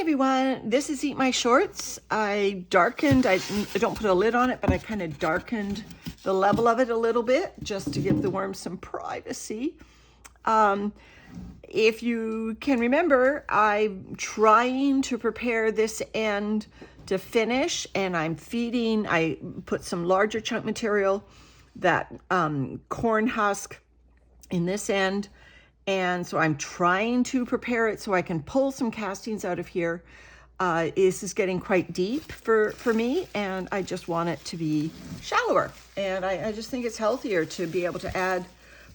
everyone, this is Eat My Shorts. I don't put a lid on it, but I kind of darkened the level of it a little bit just to give the worms some privacy. If you can remember, I'm trying to prepare this end to finish, and I put some larger chunk material, that corn husk in this end. And so I'm trying to prepare it so I can pull some castings out of here. This is getting quite deep for me, and I just want it to be shallower. And I just think it's healthier to be able to add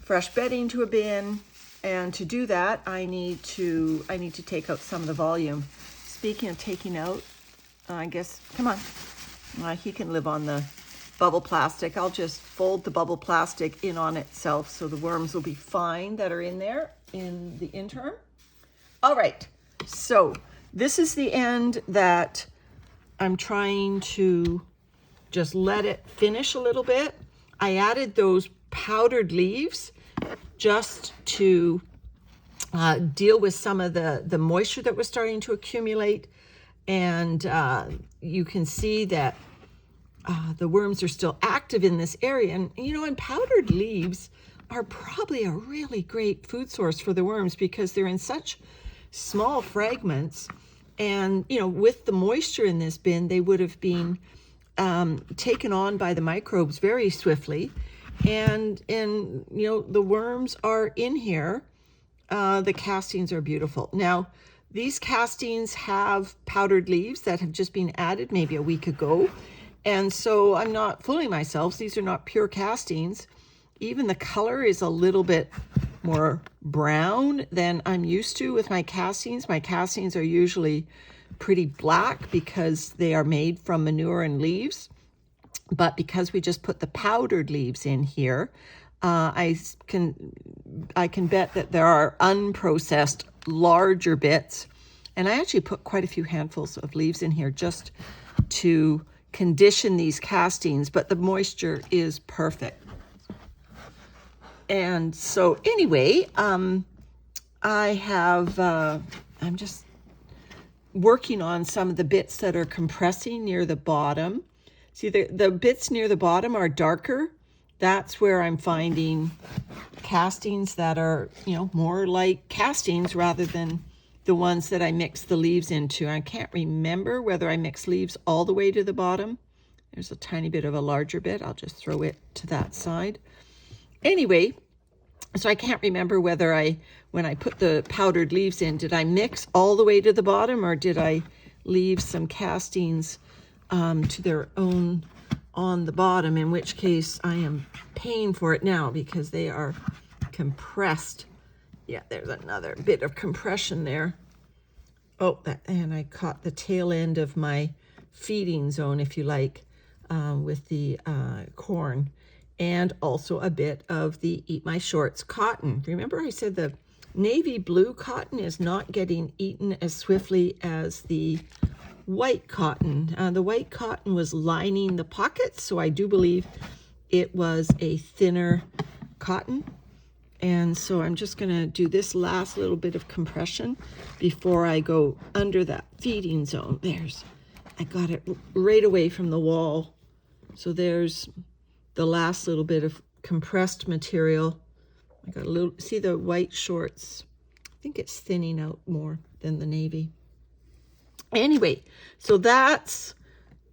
fresh bedding to a bin. And to do that, I need to take out some of the volume. Speaking of taking out, I guess, come on. He can live on the bubble plastic. I'll just fold the bubble plastic in on itself so the worms will be fine that are in there in the interim. All right, so this is the end that I'm trying to just let it finish a little bit. I added those powdered leaves just to deal with some of the moisture that was starting to accumulate. And you can see that the worms are still active in this area. And powdered leaves are probably a really great food source for the worms because they're in such small fragments. And, with the moisture in this bin, they would have been taken on by the microbes very swiftly. And the worms are in here. The castings are beautiful. Now, these castings have powdered leaves that have just been added maybe a week ago. And so I'm not fooling myself. These are not pure castings. Even the color is a little bit more brown than I'm used to with my castings. My castings are usually pretty black because they are made from manure and leaves. But because we just put the powdered leaves in here, I can bet that there are unprocessed larger bits. And I actually put quite a few handfuls of leaves in here just to condition these castings, but the moisture is perfect. And so anyway, I'm just working on some of the bits that are compressing near the bottom. See, the bits near the bottom are darker. That's where I'm finding castings that are, more like castings rather than the ones that I mix the leaves into. I can't remember whether I mix leaves all the way to the bottom. There's a tiny bit of a larger bit. I'll just throw it to that side. Anyway, so I can't remember whether when I put the powdered leaves in, did I mix all the way to the bottom or did I leave some castings to their own on the bottom, in which case I am paying for it now because they are compressed. Yeah, there's another bit of compression there. Oh, and I caught the tail end of my feeding zone, if you like, with the corn, and also a bit of the Eat My Shorts cotton. Remember I said the navy blue cotton is not getting eaten as swiftly as the white cotton. The white cotton was lining the pockets, so I do believe it was a thinner cotton. And so I'm just going to do this last little bit of compression before I go under that feeding zone. I got it right away from the wall. So there's the last little bit of compressed material. I got see the white shorts? I think it's thinning out more than the navy. Anyway, so this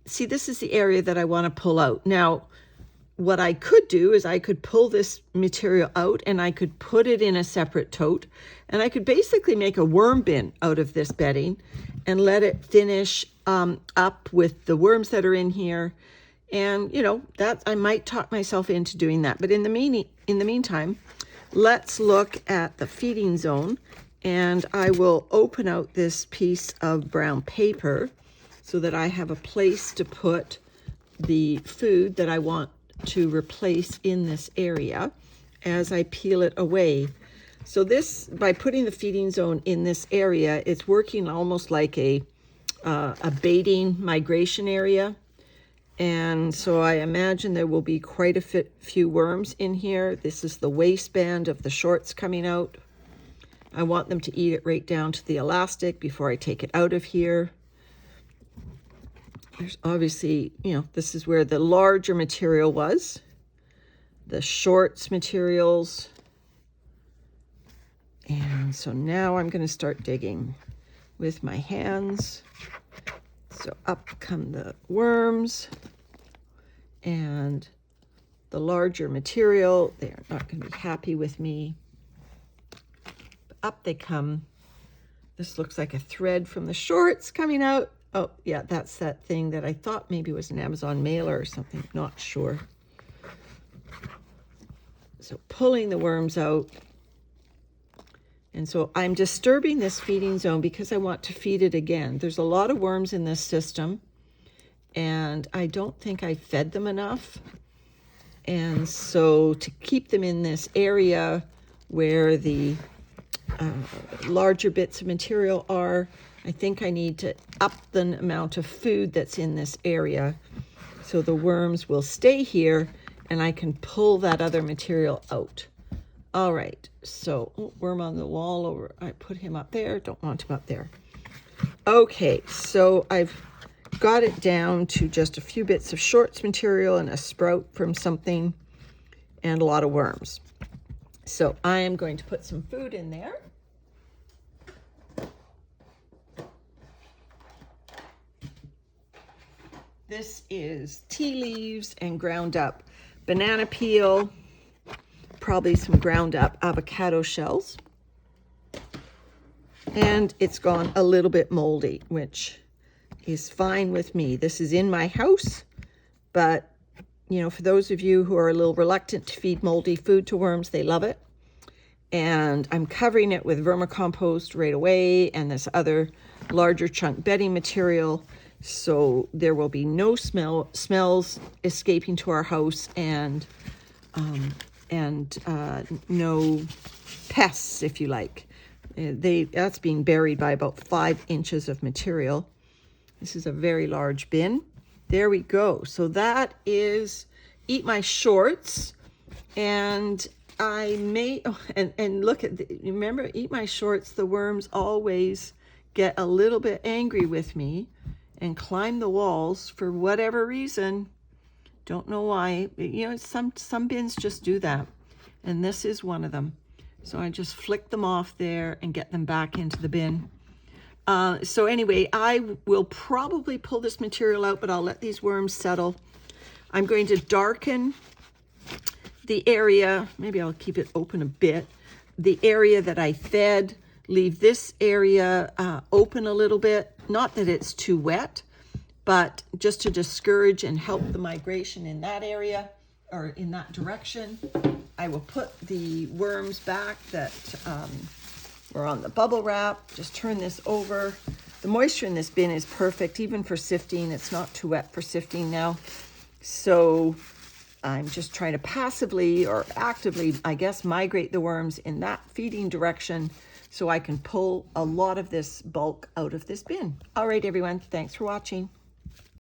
is the area that I want to pull out. Now, what I could do is I could pull this material out and I could put it in a separate tote, and I could basically make a worm bin out of this bedding and let it finish up with the worms that are in here. And that I might talk myself into doing that. But in the meantime, let's look at the feeding zone, and I will open out this piece of brown paper so that I have a place to put the food that I want to replace in this area as I peel it away. So this, by putting the feeding zone in this area, it's working almost like a baiting migration area. And so I imagine there will be quite a few worms in here. This is the waistband of the shorts coming out. I want them to eat it right down to the elastic before I take it out of here. There's obviously, this is where the larger material was. The shorts materials. And so now I'm going to start digging with my hands. So up come the worms and the larger material. They're not going to be happy with me. Up they come. This looks like a thread from the shorts coming out. Oh, yeah, that's that thing that I thought maybe was an Amazon mailer or something. Not sure. So pulling the worms out. And so I'm disturbing this feeding zone because I want to feed it again. There's a lot of worms in this system, and I don't think I fed them enough. And so to keep them in this area where the larger bits of material are, I think I need to up the amount of food that's in this area so the worms will stay here and I can pull that other material out. All right, so worm on the wall over, I put him up there, don't want him up there. Okay, so I've got it down to just a few bits of shorts material and a sprout from something and a lot of worms. So I am going to put some food in there. This is tea leaves and ground up banana peel, probably some ground up avocado shells. And it's gone a little bit moldy, which is fine with me. This is in my house, but for those of you who are a little reluctant to feed moldy food to worms, they love it. And I'm covering it with vermicompost right away and this other larger chunk bedding material. So there will be no smells escaping to our house and no pests, if you like. That's being buried by about 5 inches of material. This is a very large bin. There we go. So that is Eat My Shorts. And I may, and look at, remember, Eat My Shorts, the worms always get a little bit angry with me and climb the walls for whatever reason. Don't know why. Some bins just do that. And this is one of them. So I just flick them off there and get them back into the bin. So anyway, I will probably pull this material out, but I'll let these worms settle. I'm going to darken the area. Maybe I'll keep it open a bit. The area that I fed, leave this area open a little bit. Not that it's too wet, but just to discourage and help the migration in that area or in that direction. I will put the worms back that were on the bubble wrap. Just turn this over. The moisture in this bin is perfect, even for sifting. It's not too wet for sifting now. So I'm just trying to passively or actively, I guess, migrate the worms in that feeding direction so I can pull a lot of this bulk out of this bin. All right, everyone. Thanks for watching.